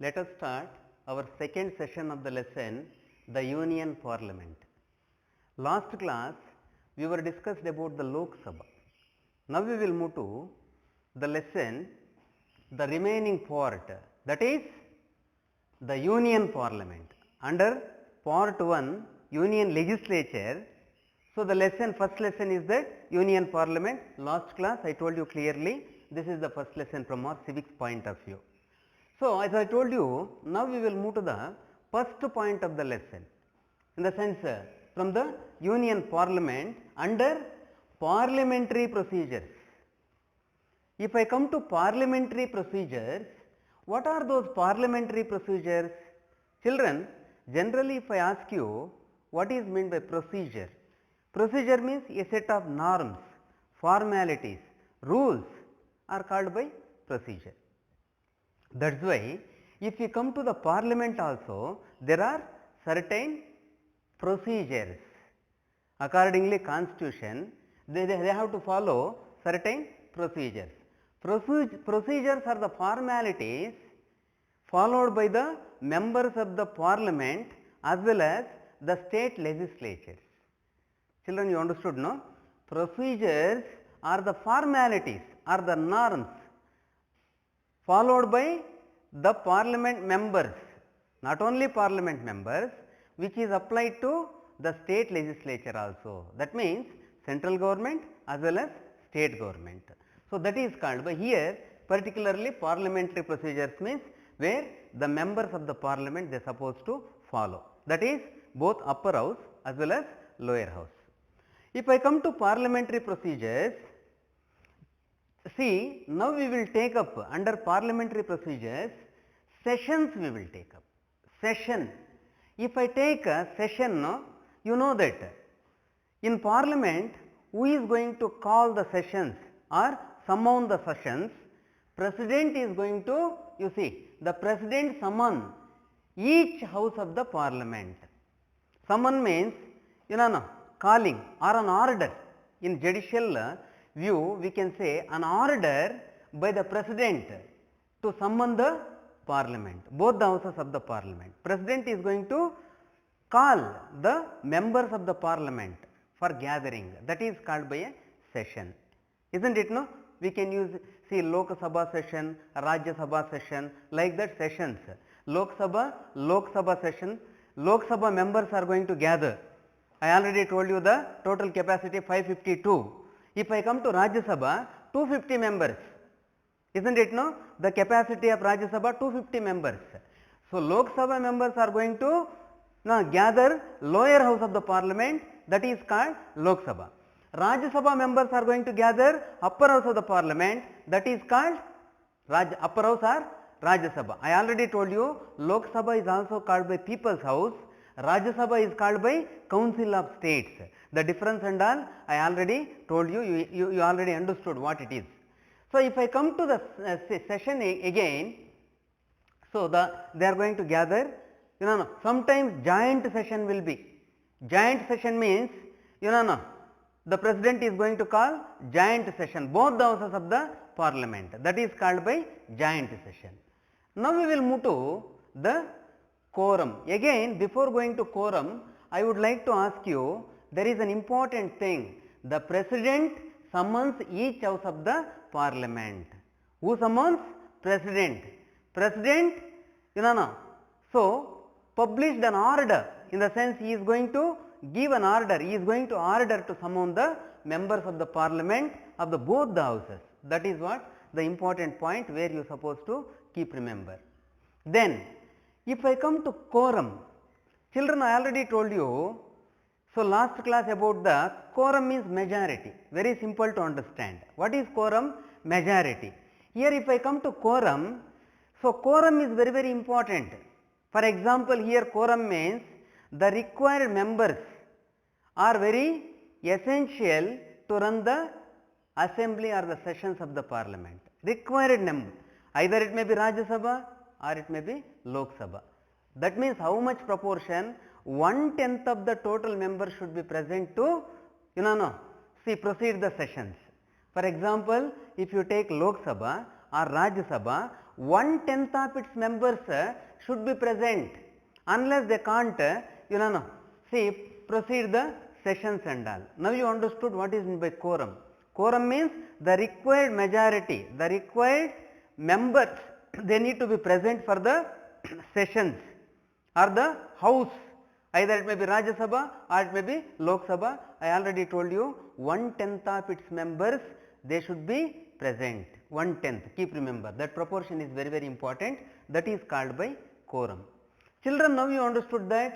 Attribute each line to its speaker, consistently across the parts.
Speaker 1: let us start our second session of the lesson, the Union Parliament. Last class we were discussed about the Lok Sabha. Now we will move to the lesson, the remaining part, that is the Union Parliament. Under part 1, Union Legislature. So the lesson, first lesson is the Union Parliament. Last class I told you clearly, this is the first lesson from our civics point of view. So as I told you, now we will move to the first point of the lesson, in the sense from the Union Parliament under parliamentary procedures. If I come to parliamentary procedures, what are those parliamentary procedures? Children, generally if I ask you what is meant by procedure, procedure means a set of norms, formalities, rules are called by procedure. That is why if you come to the parliament also, there are certain procedures. Accordingly constitution, they have to follow certain procedures. Procedures are the formalities followed by the members of the parliament as well as the state legislatures. Children, you understood, no? Procedures are the formalities, are the norms followed by the parliament members, not only parliament members, which is applied to the state legislature also. That means central government as well as state government. So that is called by here, particularly parliamentary procedures means where the members of the parliament they are supposed to follow. That is both upper house as well as lower house. If I come to parliamentary procedures, see, now we will take up under parliamentary procedures, sessions we will take up. Session. If I take a session, you know that in parliament, who is going to call the sessions or summon the sessions? President is going to, you see, the president summon each house of the parliament. Summon means, calling or an order. In judicial view, we can say an order by the president to summon the parliament, both the houses of the parliament. President is going to call the members of the parliament for gathering, that is called by a session, isn't it? No, we can use, see, Lok Sabha session, Rajya Sabha session, like that sessions. Lok Sabha session, Lok Sabha members are going to gather. I already told you the total capacity 552. If I come to Rajya Sabha, 250 members, isn't it? No, the capacity of Rajya Sabha 250 members. So Lok Sabha members are going to gather lower house of the parliament, that is called Lok Sabha. Rajya Sabha members are going to gather upper house of the parliament, that is called upper house or Rajya Sabha. I already told you Lok Sabha is also called by people's house, Rajya Sabha is called by council of states. The difference and all I already told you, you already understood what it is. So if I come to the session again, so they are going to gather, sometimes joint session will be. Joint session means, the president is going to call joint session, both the houses of the parliament, that is called by joint session. Now we will move to the quorum. Again, before going to quorum, I would like to ask you, there is an important thing. The president summons each house of the parliament. Who summons? President. President, so published an order, in the sense he is going to give an order, he is going to order to summon the members of the parliament of the both the houses. That is what the important point where you are supposed to keep remember. Then if I come to quorum, children, I already told you, so last class about the quorum means majority, very simple to understand. What is quorum? Majority. Here if I come to quorum, so quorum is very, very important. For example, here quorum means the required members are very essential to run the assembly or the sessions of the parliament. Required number, either it may be Rajya Sabha or it may be Lok Sabha. That means how much proportion? 1/10 of the total members should be present to, proceed the sessions. For example, if you take Lok Sabha or Rajya Sabha, 1/10 of its members should be present, unless they can't see proceed the sessions and all. Now you understood what is meant by quorum. Quorum means the required majority, the required members, they need to be present for the sessions or the house, either it may be Rajya Sabha or it may be Lok Sabha. I already told you 1/10 of its members they should be present, 1/10, keep remember that proportion is very very important, that is called by quorum. Children, now you understood that,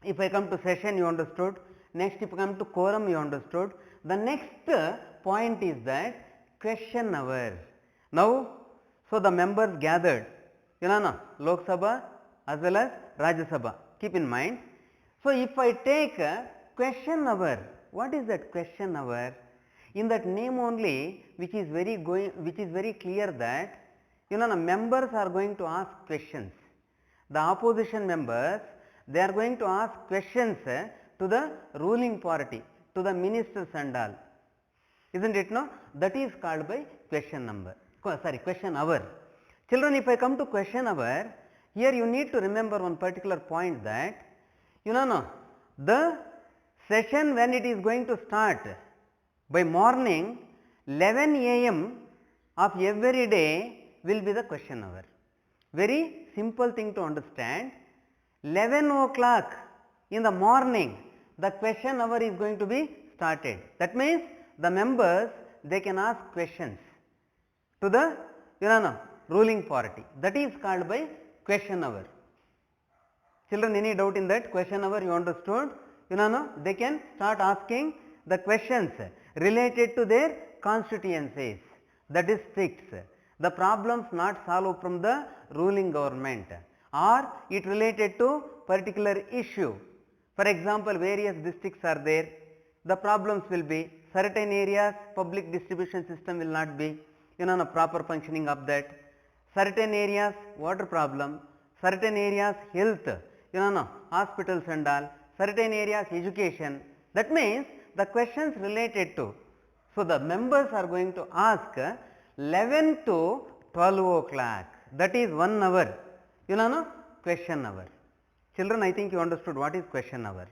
Speaker 1: if I come to session you understood, next if I come to quorum you understood. The next point is that question hour. Now, so the members gathered, Lok Sabha as well as Rajya Sabha, keep in mind. So, if I take question hour, what is that question hour? In that name only, which is very clear that members are going to ask questions. The opposition members, they are going to ask questions to the ruling party, to the ministers and all, isn't it? No, that is called by question hour. Children, if I come to question hour, here you need to remember one particular point that the session when it is going to start by morning 11 a.m. of every day will be the question hour. Very simple thing to understand. 11 o'clock in the morning the question hour is going to be started. That means the members they can ask questions to the ruling party, that is called by question hour. Children, any doubt in that? Question hour you understood? They can start asking the questions related to their constituencies, the districts, the problems not solved from the ruling government, or it related to particular issue. For example, various districts are there, the problems will be certain areas public distribution system will not be proper functioning of that, certain areas water problem, certain areas health, hospitals and all, certain areas education. That means the questions related to, so the members are going to ask 11 to 12 o'clock, that is 1 hour, question hour. Children, I think you understood what is question hour.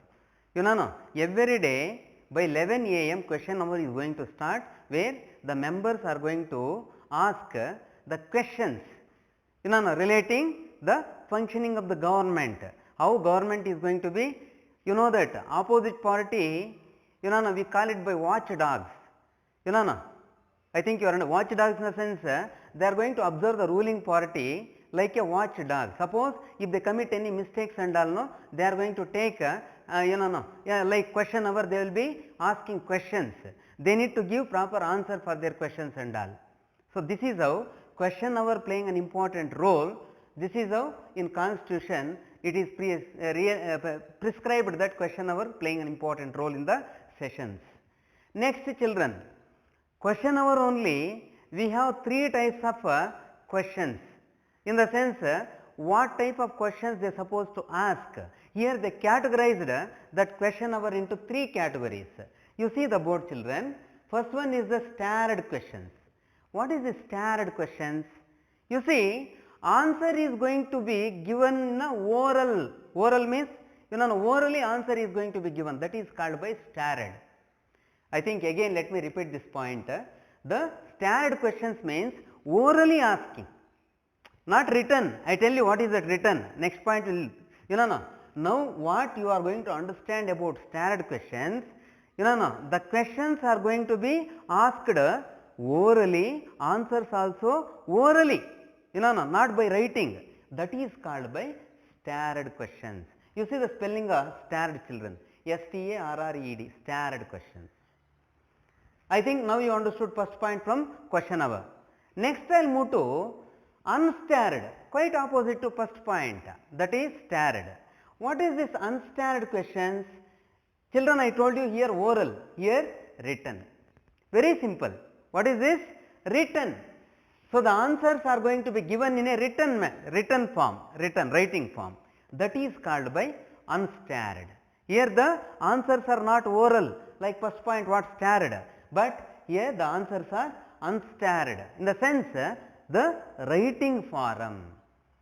Speaker 1: Every day by 11 a.m. question hour is going to start, where the members are going to ask the questions relating the functioning of the government, how government is going to be, that opposite party, we call it by watchdogs, I think you are watchdogs in the sense they are going to observe the ruling party like a watchdog. Suppose if they commit any mistakes and all, no, they are going to take like question hour, they will be asking questions, they need to give proper answer for their questions and all. So, this is how question hour playing an important role. This is how in constitution it is prescribed that question hour playing an important role in the sessions. Next, children, question hour only we have 3 types of questions, in the sense what type of questions they are supposed to ask. Here they categorized that question hour into 3 categories. You see the board, children. First one is the starred questions. What is the starred questions? You see, answer is going to be given in oral. Oral means orally answer is going to be given, that is called by starred. I think again let me repeat this point. The starred questions means orally asking, not written. I tell you what is that written. Next point will now what you are going to understand about starred questions, the questions are going to be asked orally, answers also orally, not by writing, that is called by starred questions. You see the spelling of starred, children, S-T-A-R-R-E-D, starred questions. I think now you understood first point from question hour. Next I will move to unstarred, quite opposite to first point, that is starred. What is this unstarred questions? Children, I told you here oral, here written. Very simple. What is this? Written. So, the answers are going to be given in a written form, writing form, that is called by unstarred. Here the answers are not oral like first point what starred, but here the answers are unstarred, in the sense the writing forum.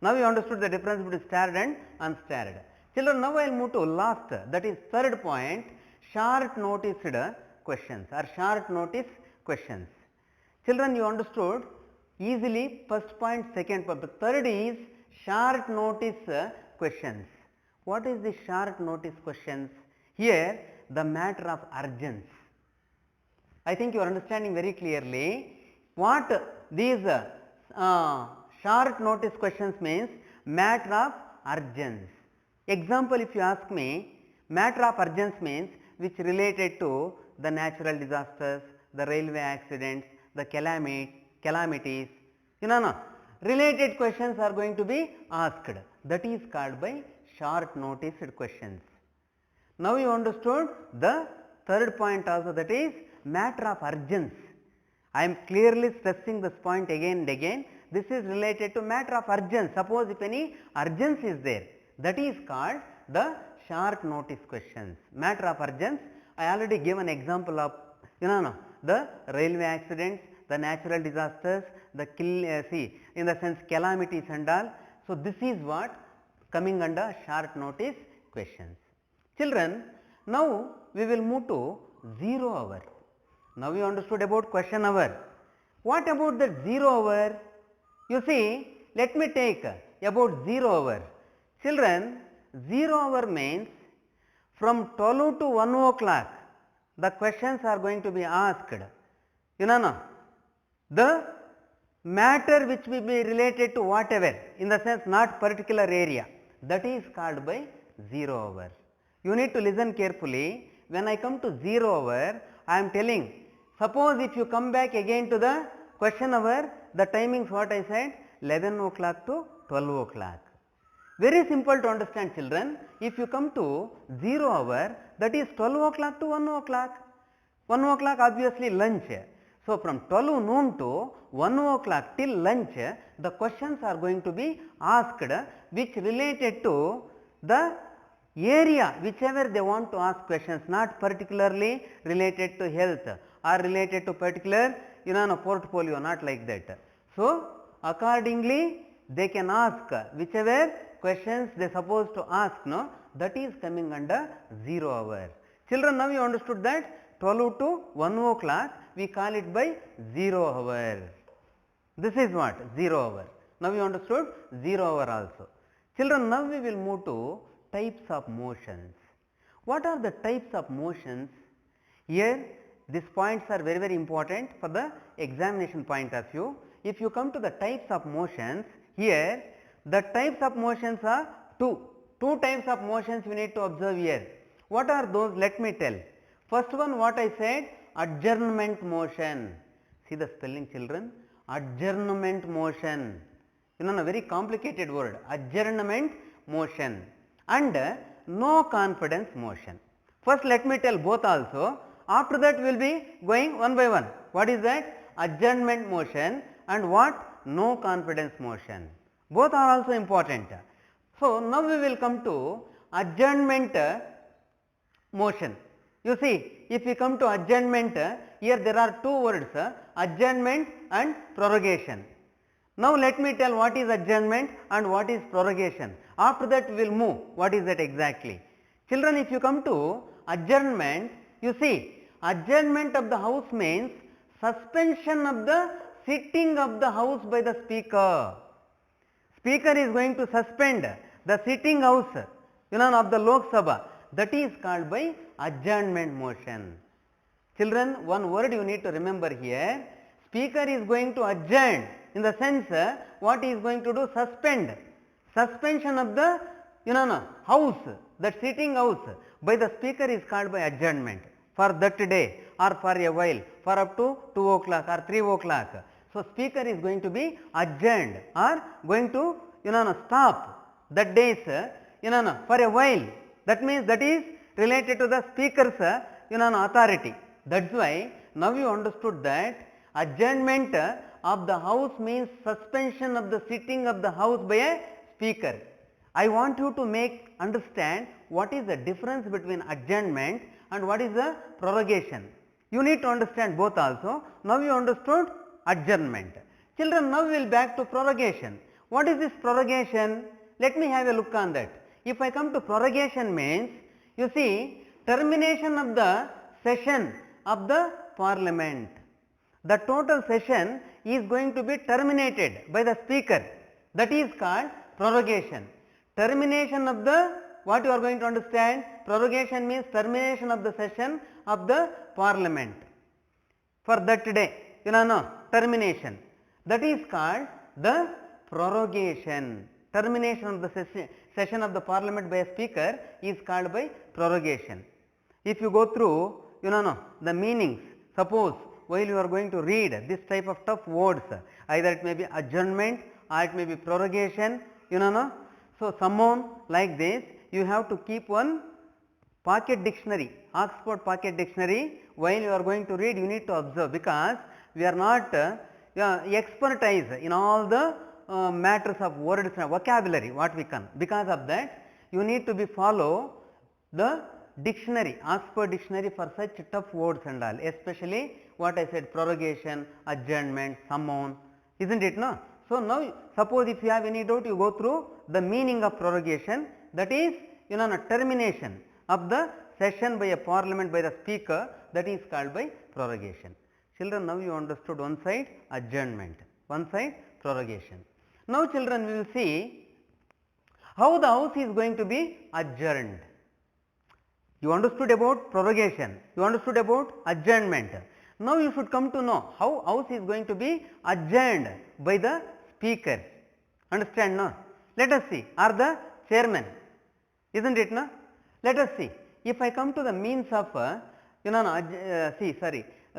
Speaker 1: Now you understood the difference between starred and unstarred. Children, now I will move to last, that is third point, short noticed questions or short notice questions. Children, you understood easily first point, second point. The third is short notice questions. What is the short notice questions? Here the matter of urgence. I think you are understanding very clearly what these short notice questions means. Matter of urgence. Example, if you ask me, matter of urgence means which related to the natural disasters, the railway accidents, the calamities, related questions are going to be asked. That is called by short noticed questions. Now you understood the third point also, that is matter of urgence. I am clearly stressing this point again and again. This is related to matter of urgence. Suppose if any urgence is there, that is called the short notice questions. Matter of urgence, I already gave an example of the railway accidents, the natural disasters, the in the sense calamities and all. So this is what coming under short notice questions. Children, now we will move to 0 hour. Now we understood about question hour. What about the 0 hour? You see, let me take about 0 hour. Children, 0 hour means from 12 to 1 o'clock the questions are going to be asked. The matter which will be related to whatever, in the sense not particular area, that is called by 0 hour. You need to listen carefully. When I come to 0 hour, I am telling, suppose if you come back again to the question hour, the timings what I said, 11 o'clock to 12 o'clock. Very simple to understand, children. If you come to 0 hour, that is 12 o'clock to 1 o'clock. 1 o'clock obviously lunch. So from 12 noon to 1 o'clock till lunch, the questions are going to be asked which related to the area, whichever they want to ask questions, not particularly related to health or related to particular portfolio, not like that. So accordingly they can ask whichever questions they supposed to ask, that is coming under 0 hour. Children, now you understood that 12 to 1 o'clock we call it by 0 hour. This is what? 0 hour. Now you understood 0 hour also. Children, now we will move to types of motions. What are the types of motions? Here these points are very, very important for the examination point of view. If you come to the types of motions, here the types of motions are two. Two types of motions we need to observe here. What are those? Let me tell. First one, what I said, adjournment motion. See the spelling, children. Adjournment motion. A very complicated word. Adjournment motion and no confidence motion. First let me tell both also. After that we will be going one by one. What is that? Adjournment motion and what? No confidence motion. Both are also important. So now we will come to adjournment motion. You see, if we come to adjournment, here there are two words, adjournment and prorogation. Now let me tell what is adjournment and what is prorogation. After that we will move. What is that exactly? Children, if you come to adjournment, you see, adjournment of the house means suspension of the sitting of the house by the speaker. Speaker is going to suspend the sitting house, of the Lok Sabha. That is called by adjournment motion. Children, one word you need to remember here. Speaker is going to adjourn, in the sense what he is going to do? Suspend. Suspension of the house, that sitting house by the speaker is called by adjournment for that day or for a while, for up to 2 o'clock or 3 o'clock. So speaker is going to be adjourned or going to stop that days for a while. That means that is related to the speaker's authority. That's why now you understood that adjournment of the house means suspension of the sitting of the house by a speaker. I want you to understand what is the difference between adjournment and what is the prorogation. You need to understand both also. Now you understood adjournment. Children, now we will back to prorogation. What is this prorogation? Let me have a look on that. If I come to prorogation means, you see, termination of the session of the parliament. The total session is going to be terminated by the speaker. That is called prorogation. Termination of the, what you are going to understand? Prorogation means termination of the session of the parliament for that day. You know, termination. That is called the prorogation. Termination of the session of the parliament by a speaker is called by prorogation. If you go through, the meanings, suppose while you are going to read this type of tough words, either it may be adjournment or it may be prorogation, so someone like this, you have to keep one pocket dictionary, Oxford pocket dictionary. While you are going to read, you need to observe, because we are not expertise in all the matters of words and vocabulary what we can. Because of that, you need to be follow the dictionary, Oxford dictionary for such tough words and all, especially what I said, prorogation, adjournment, summon, isn't it, no? So now suppose if you have any doubt, you go through the meaning of prorogation, that is, termination of the session by a parliament by the speaker, that is called by prorogation. Children, now you understood one side adjournment, one side prorogation. Now children, we will see how the house is going to be adjourned. You understood about prorogation, you understood about adjournment. Now you should come to know how house is going to be adjourned by the speaker. Understand, no? Let us see, or the chairman, isn't it, no? Let us see. If I come to the means of, the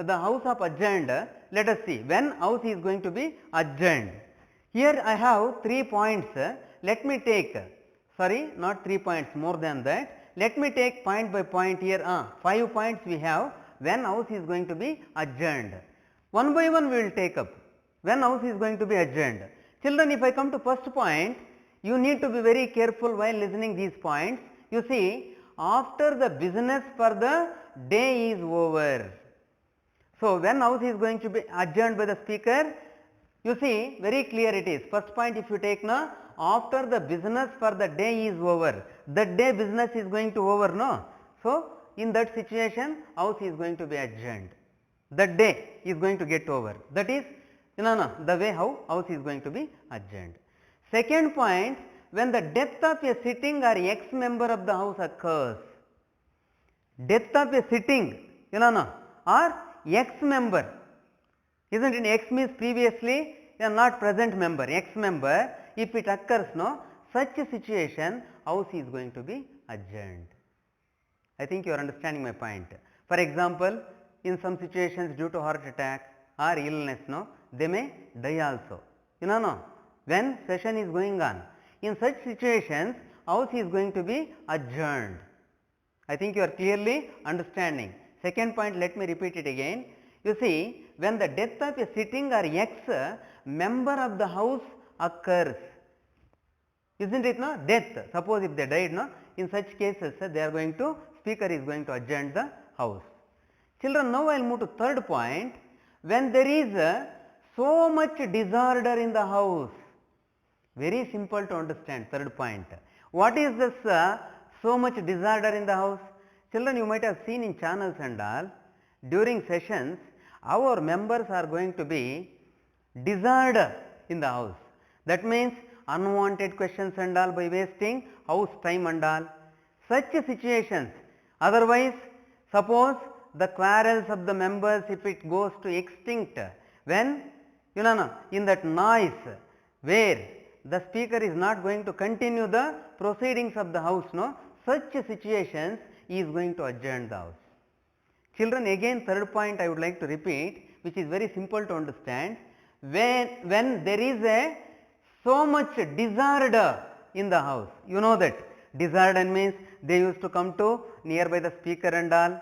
Speaker 1: house of adjourned, let us see when house is going to be adjourned. Here I have 3 points. Let me take, not 3 points, more than that. Let me take point by point here. 5 points we have when house is going to be adjourned. One by one we will take up when house is going to be adjourned. Children, if I come to first point, you need to be very careful while listening these points. You see, after the business for the day is over. So when house is going to be adjourned by the speaker, you see very clear it is. First point if you take now, after the business for the day is over, that day business is going to over, no? So in that situation, house is going to be adjourned. That day is going to get over. That is, the way how house is going to be adjourned. Second point, when the death of a sitting or ex-member of the house occurs. Death of a sitting, or ex-member, isn't it? Ex means previously not present member, ex-member. If it occurs, no, such a situation, house is going to be adjourned. I think you are understanding my point. For example, in some situations due to heart attack or illness, no, they may die also. When session is going on, in such situations, house is going to be adjourned. I think you are clearly understanding. Second point, let me repeat it again. You see, when the death of a sitting or ex-member of the house occurs, isn't it, no? Death, suppose if they died, no? In such cases, they are going to, speaker is going to adjourn the house. Children, now I will move to third point. When there is so much disorder in the house, very simple to understand, third point. What is this so much disorder in the house? Children, you might have seen in channels and all, during sessions, our members are going to be disorder in the house. That means unwanted questions and all by wasting house time and all. Such situations, otherwise, suppose the quarrels of the members, if it goes to extinct, when, in that noise where the speaker is not going to continue the proceedings of the house, no, such situations he is going to adjourn the house. Children, again third point I would like to repeat, which is very simple to understand. When there is a so much disorder in the house, you know that disorder means they used to come to nearby the speaker and all,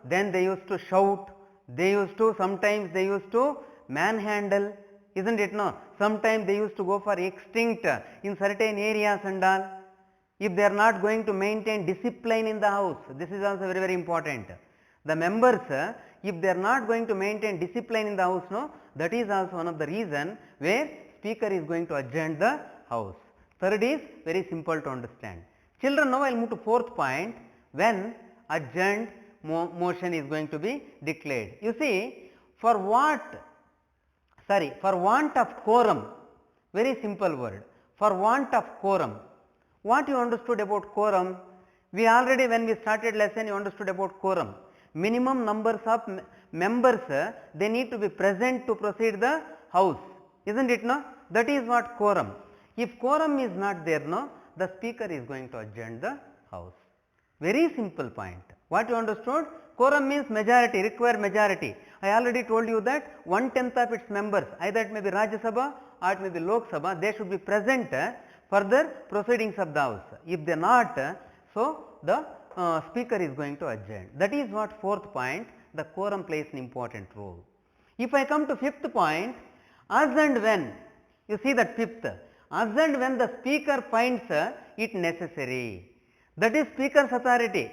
Speaker 1: then they used to shout, they used to, sometimes they used to manhandle, isn't it, no? Sometimes they used to go for extinct in certain areas and all. If they are not going to maintain discipline in the house, this is also very, very important. The members, if they are not going to maintain discipline in the house, no, that is also one of the reason where speaker is going to adjourn the house. Third is very simple to understand. Children, now I will move to fourth point, when adjourned motion is going to be declared. You see, for want of quorum, very simple word, for want of quorum. What you understood about quorum? We already, when we started lesson, you understood about quorum. Minimum numbers of members, they need to be present to proceed the house, isn't it, no? That is what quorum. If quorum is not there, no, the speaker is going to adjourn the house. Very simple point. What you understood? Quorum means majority, required majority. I already told you that 1/10 of its members, either it may be Rajya Sabha or it may be Lok Sabha, they should be present for the proceedings of the house. If they are not, so the speaker is going to adjourn. That is what fourth point, the quorum plays an important role. If I come to fifth point, as and when, you see that fifth, as and when the speaker finds it necessary, that is speaker's authority.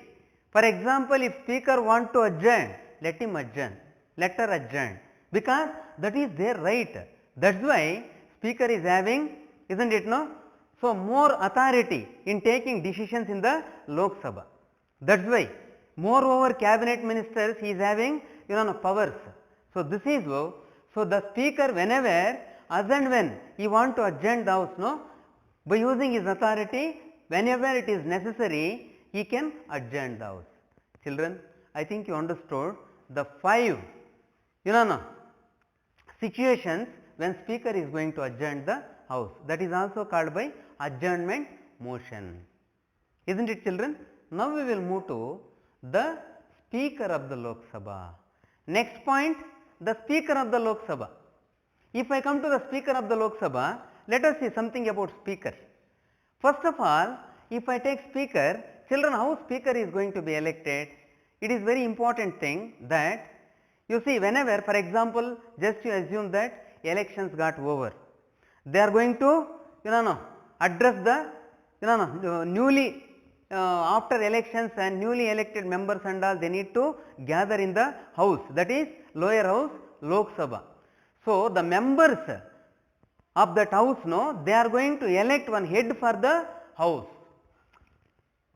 Speaker 1: For example, if speaker want to adjourn, let him adjourn, let her adjourn, because that is their right. That is why speaker is having, isn't it, no? So, more authority in taking decisions in the Lok Sabha. That is why, moreover, cabinet ministers he is having, powers. So, this is how, so the speaker whenever, as and when he want to adjourn the house, no, by using his authority, whenever it is necessary, he can adjourn the house. Children, I think you understood the 5, situations when speaker is going to adjourn the house. That is also called by adjournment motion. Isn't it, children? Now we will move to the speaker of the Lok Sabha. Next point, the speaker of the Lok Sabha. If I come to the speaker of the Lok Sabha, let us see something about speaker. First of all, if I take speaker, children, how speaker is going to be elected? It is very important thing that, you see, whenever, for example, just you assume that elections got over, they are going to, address the, newly, after elections and newly elected members and all, they need to gather in the house, that is lower house, Lok Sabha. So, the members of that house, no, they are going to elect one head for the house.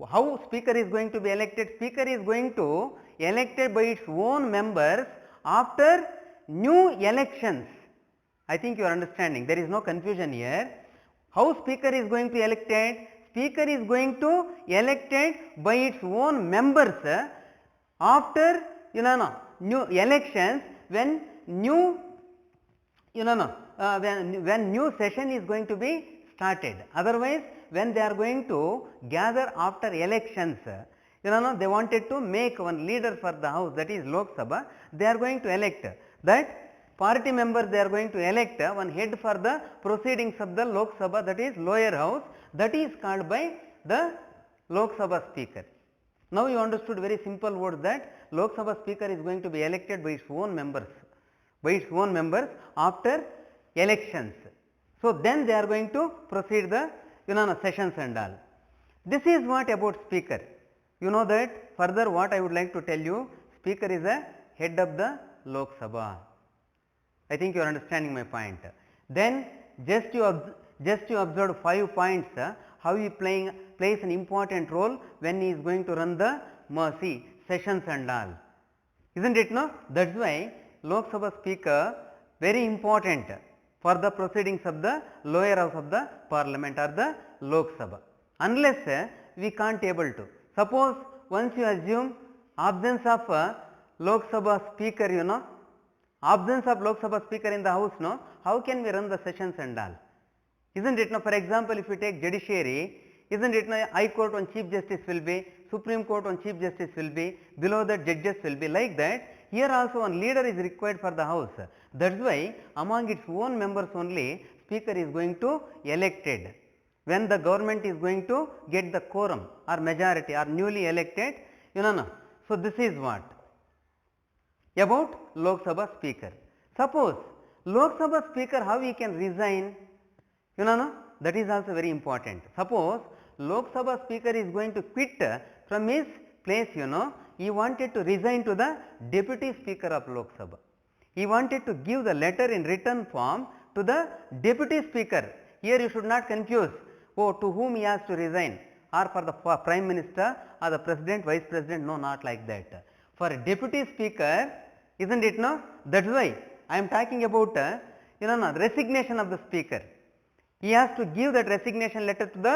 Speaker 1: How speaker is going to be elected? Speaker is going to elected by its own members after new elections. I think you are understanding, there is no confusion here. How speaker is going to be elected? Speaker is going to elected by its own members after, new elections, when new, when new session is going to be started. Otherwise, when they are going to gather after elections, they wanted to make one leader for the house, that is Lok Sabha, they are going to elect that party members, they are going to elect one head for the proceedings of the Lok Sabha, that is lower house, that is called by the Lok Sabha speaker. Now you understood very simple word that Lok Sabha speaker is going to be elected by its own members, after elections. So, then they are going to proceed the sessions and all. This is what about speaker. You know that further what I would like to tell you, speaker is a head of the Lok Sabha. I think you are understanding my point. Then just you observed 5 points, how he plays an important role when he is going to run the sessions and all. Isn't it, no? That is why Lok Sabha speaker very important for the proceedings of the lower house of the parliament or the Lok Sabha, unless we can't able to. Suppose once you assume absence of Lok Sabha speaker, absence of Lok Sabha speaker in the house, no, how can we run the sessions and all? Isn't it, no? For example, if we take judiciary, isn't it, no? High Court on Chief Justice will be, Supreme Court on Chief Justice will be, below that judges will be, like that. Here also one leader is required for the house. That is why among its own members only speaker is going to elected. When the government is going to get the quorum or majority or newly elected, So, this is what about Lok Sabha speaker. Suppose Lok Sabha speaker, how he can resign, that is also very important. Suppose Lok Sabha speaker is going to quit from his place, he wanted to resign to the Deputy Speaker of Lok Sabha. He wanted to give the letter in written form to the Deputy Speaker. Here you should not confuse, oh, to whom he has to resign, or for the Prime Minister or the President, Vice President, no, not like that. For Deputy Speaker, isn't it, no? That is why I am talking about resignation of the Speaker. He has to give that resignation letter to the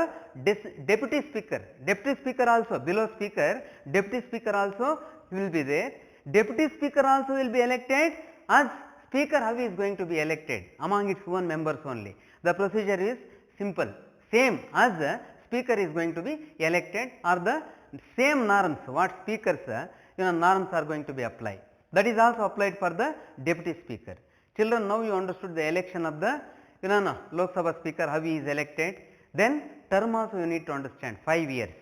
Speaker 1: Deputy Speaker. Deputy Speaker also, below Speaker, Deputy Speaker also will be there. Deputy Speaker also will be elected as Speaker. How he is going to be elected? Among its own members only. The procedure is simple, same as the Speaker is going to be elected, or the same norms what Speakers norms are going to be applied. That is also applied for the Deputy Speaker. Children, now you understood the election of the Lok Sabha Speaker, how he is elected. Then term also you need to understand, 5 years.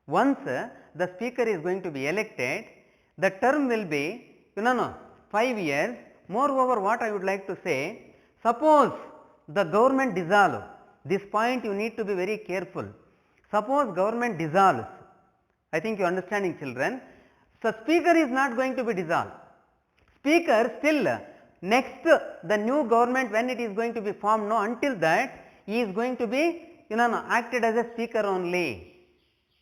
Speaker 1: Once the Speaker is going to be elected, the term will be 5 years. Moreover, what I would like to say, suppose the government dissolves, this point you need to be very careful. Suppose government dissolves, I think you are understanding, children. So Speaker is not going to be dissolved. Speaker still next the new government, when it is going to be formed, no, until that he is going to be acted as a Speaker only.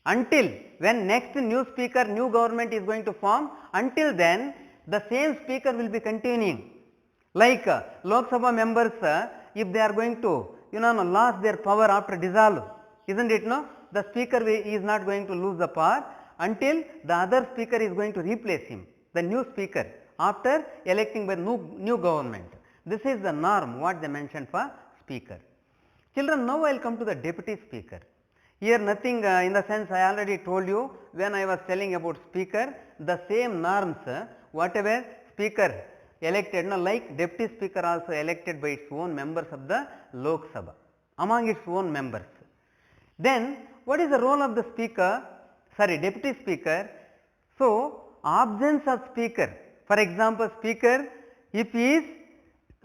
Speaker 1: Until when next new Speaker, new government is going to form, until then the same Speaker will be continuing. Like Lok Sabha members, if they are going to lose their power after dissolve, isn't it, no? The Speaker is not going to lose the power until the other Speaker is going to replace him, the new Speaker, after electing by new government. This is the norm what they mentioned for Speaker. Children, now I will come to the Deputy Speaker. Here nothing in the sense I already told you when I was telling about Speaker, the same norms whatever Speaker elected, like Deputy Speaker also elected by its own members of the Lok Sabha, among its own members. Then what is the role of the Speaker, Deputy Speaker? So absence of Speaker, for example, Speaker, if he is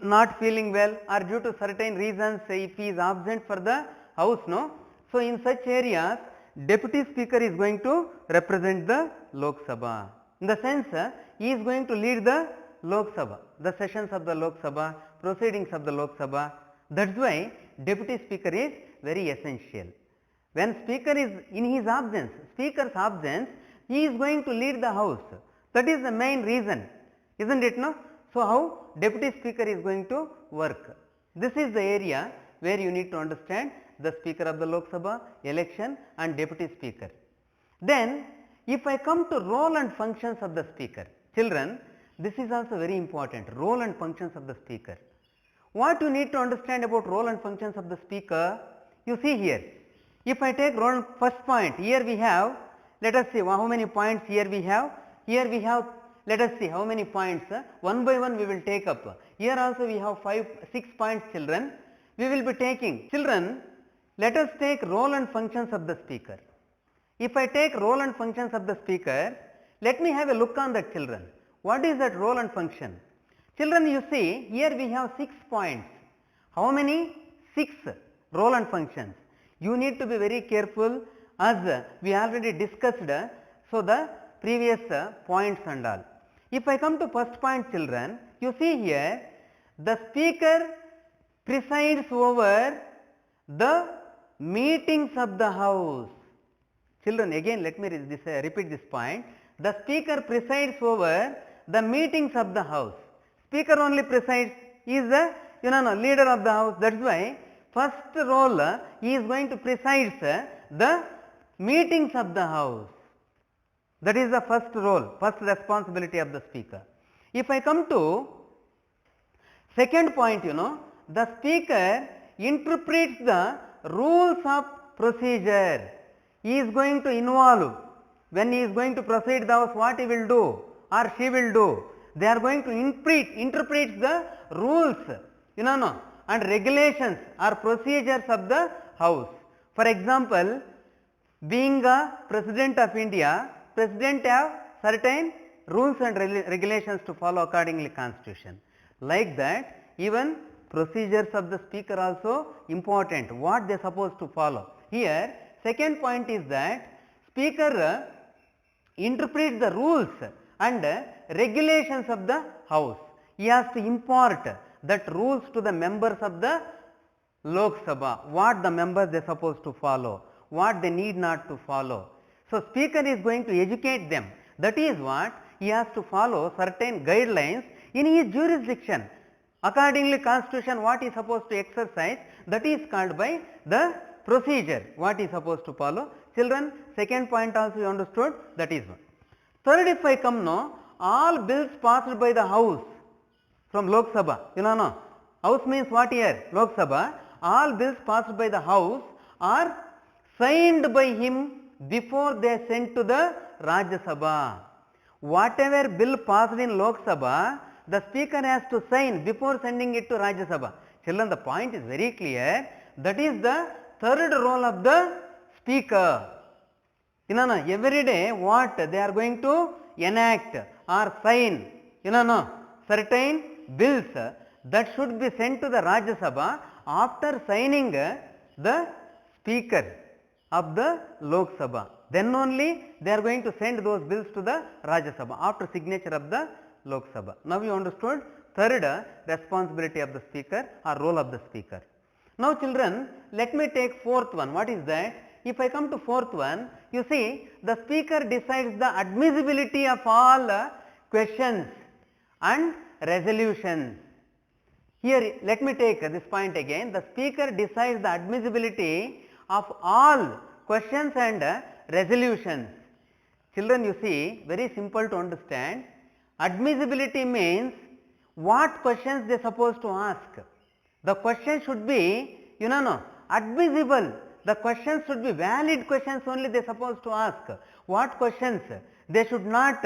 Speaker 1: not feeling well or due to certain reasons, if he is absent for the house, no, so in such areas Deputy Speaker is going to represent the Lok Sabha. In the sense he is going to lead the Lok Sabha, the sessions of the Lok Sabha, proceedings of the Lok Sabha. That is why Deputy Speaker is very essential. When Speaker is in his absence, Speaker's absence, he is going to lead the house. That is the main reason, isn't it, no? So how Deputy Speaker is going to work? This is the area where you need to understand the Speaker of the Lok Sabha, election and Deputy Speaker. Then if I come to role and functions of the Speaker, children, this is also very important, role and functions of the Speaker. What you need to understand about role and functions of the Speaker, you see here. If I take role, first point, here we have, let us see how many points here we have. Here we have, let us see how many points, one by one we will take up. Here also we have 6 points, children. We will be taking, children, let us take role and functions of the Speaker. If I take role and functions of the Speaker, let me have a look on that, children. What is that role and function? Children, you see here we have 6 points. How many? 6 role and functions. You need to be very careful, as we already discussed so the previous points and all. If I come to first point, children, you see here the Speaker presides over the meetings of the house. Children, again let me repeat this point. The Speaker presides over the meetings of the house. Speaker only presides, he is the leader of the house. That is why first role he is going to preside the meetings of the house. That is the first role, first responsibility of the Speaker. If I come to second point, the Speaker interprets the rules of procedure. He is going to involve, when he is going to proceed the house, what he will do or she will do. They are going to interpret the rules, and regulations or procedures of the house. For example, being a President of India, President have certain rules and regulations to follow accordingly Constitution. Like that, even procedures of the Speaker also important, what they are supposed to follow. Here second point is that Speaker interpret the rules and regulations of the house. He has to impart that rules to the members of the Lok Sabha, what the members they are supposed to follow, what they need not to follow. So, speaker is going to educate them, that is what he has to follow certain guidelines in his jurisdiction. Accordingly, constitution what is supposed to exercise, that is called by the procedure what is supposed to follow. Children, second point also you understood, that is one. Third, if I come now, all bills passed by the house from Lok Sabha, no, house means what here? Lok Sabha, all bills passed by the house are signed by him before they are sent to the Rajya Sabha. Whatever bill passed in Lok Sabha, the speaker has to sign before sending it to Rajya Sabha. Children, the point is very clear, that is the third role of the speaker. Every day what they are going to enact or sign, certain bills that should be sent to the Rajya Sabha after signing the speaker of the Lok Sabha. Then only they are going to send those bills to the Rajya Sabha after signature of the Lok Sabha. Now you understood third responsibility of the speaker or role of the speaker. Now children, let me take fourth one. What is that? If I come to fourth one, you see the speaker decides the admissibility of all questions and resolutions. Here let me take this point again, the speaker decides the admissibility of all questions and resolutions. Children, you see, very simple to understand. Admissibility means what questions they are supposed to ask. The question should be, admissible. The questions should be valid questions only they are supposed to ask. What questions? They should not,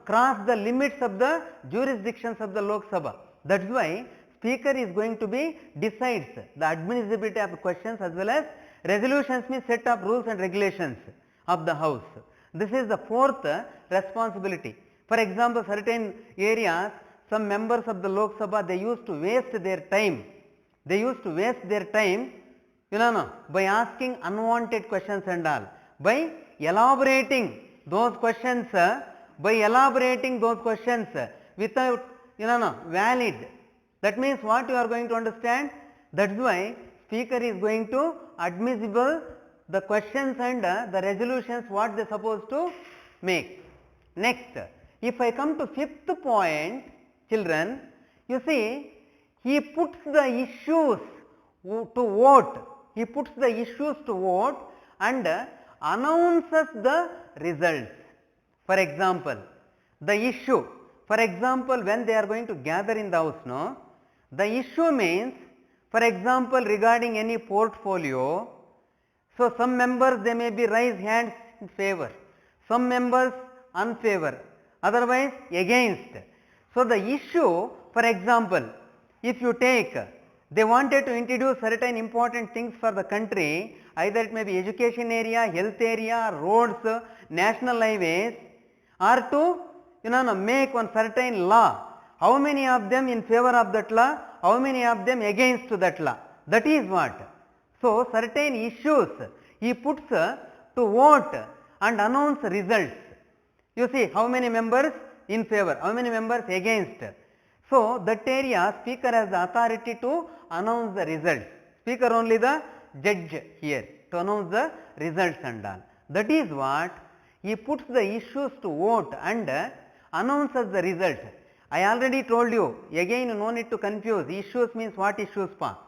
Speaker 1: cross the limits of the jurisdictions of the Lok Sabha. That is why speaker is going to be decides the admissibility of questions as well as resolutions means set of rules and regulations of the house. This is the fourth responsibility. For example, certain areas, some members of the Lok Sabha, they used to waste their time. They used to waste their time, by asking unwanted questions and all, by elaborating those questions, without, valid. That means what you are going to understand? That is why speaker is going to admissible the questions and the resolutions what they are supposed to make. Next, if I come to fifth point, children, you see he puts the issues to vote. He puts the issues to vote and announces the results. For example, the issue, for example, when they are going to gather in the house, the issue means, for example, regarding any portfolio. So, some members they may be raise hands in favor, some members unfavor, otherwise against. So, the issue, for example, if you take, they wanted to introduce certain important things for the country, either it may be education area, health area, roads, national highways, or to make one certain law. How many of them in favor of that law, how many of them against that law, that is what. So, certain issues he puts to vote and announce results. You see how many members in favor, how many members against. So, that area speaker has the authority to announce the results. Speaker only the judge here to announce the results and all. That is what he puts the issues to vote and announces the result. I already told you, again no need to confuse, issues means what issues pa?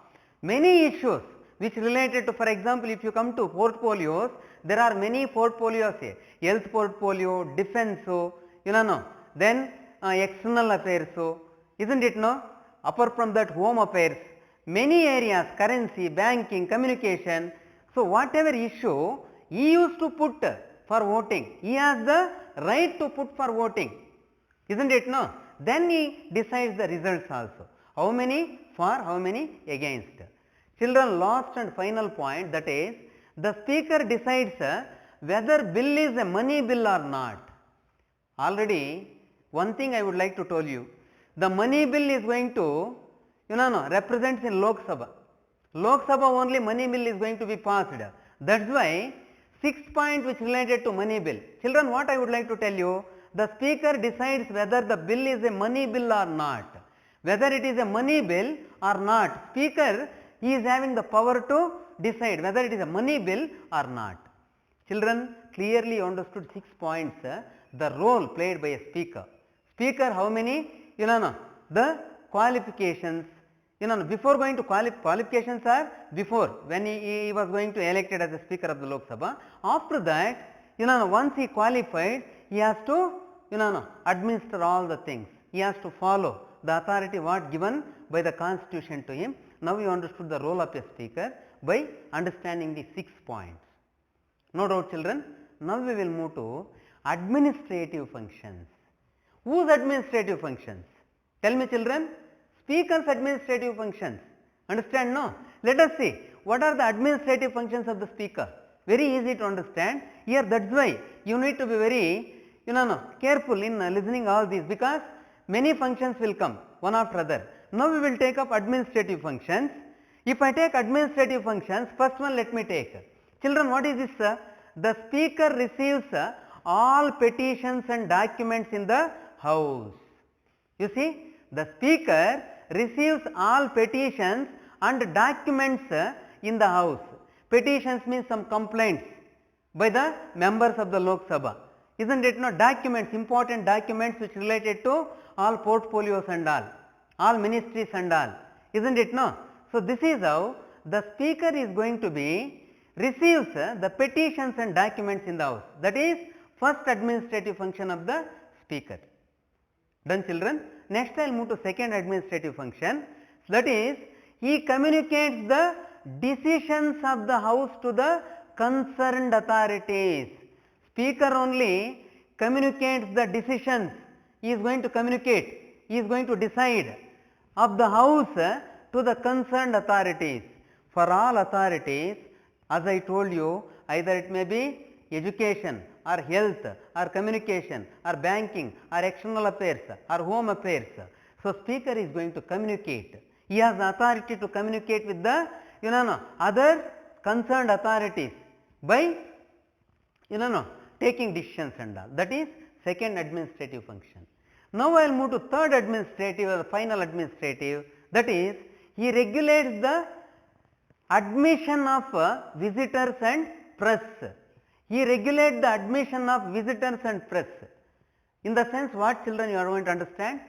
Speaker 1: Many issues which related to, for example, if you come to portfolios, there are many portfolios here, health portfolio, defense, then external affairs, isn't it no? Apart from that, home affairs, many areas, currency, banking, communication. So, whatever issue he used to put for voting, he has the right to put for voting, isn't it no? Then he decides the results also, how many for, how many against. Children, last and final point, that is the speaker decides whether bill is a money bill or not. Already one thing I would like to tell you, the money bill is going to represents in Lok Sabha. Lok Sabha only money bill is going to be passed. That is why 6th point which related to money bill. Children, what I would like to tell you, the speaker decides whether the bill is a money bill or not. Whether it is a money bill or not, speaker, he is having the power to decide whether it is a money bill or not. Children, clearly you understood 6 points, the role played by a speaker. Speaker, how many? The qualifications. Before going to qualifications are before, when he was going to elected as a speaker of the Lok Sabha. After that, once he qualified, he has to, administer all the things. He has to follow the authority what given by the constitution to him. Now you understood the role of a speaker by understanding the 6 points. No doubt, children. Now we will move to administrative functions. Whose administrative functions? Tell me, children. Speaker's administrative functions. Understand, no? Let us see what are the administrative functions of the speaker. Very easy to understand. Here, that's why you need to be very careful in listening all these, because many functions will come one after other. Now we will take up administrative functions. If I take administrative functions, first one let me take. Children, what is this? The speaker receives all petitions and documents in the house. You see, the speaker receives all petitions and documents in the house. Petitions means some complaints by the members of the Lok Sabha. Isn't it? No, documents, important documents which related to all portfolios and all ministries and all. Isn't it? No. So this is how the speaker is going to be receives the petitions and documents in the house. That is first administrative function of the speaker. Done, children? Next I will move to second administrative function, that is he communicates the decisions of the house to the concerned authorities. Speaker only communicates the decisions, he is going to communicate, he is going to decide of the house to the concerned authorities. For all authorities, as I told you, either it may be education or health or communication or banking or external affairs or home affairs. So speaker is going to communicate. He has the authority to communicate with the other concerned authorities by taking decisions and all. That is second administrative function. Now I will move to third administrative or final administrative, that is he regulates the admission of visitors and press. He regulates the admission of visitors and press. In the sense, what, children, you are going to understand?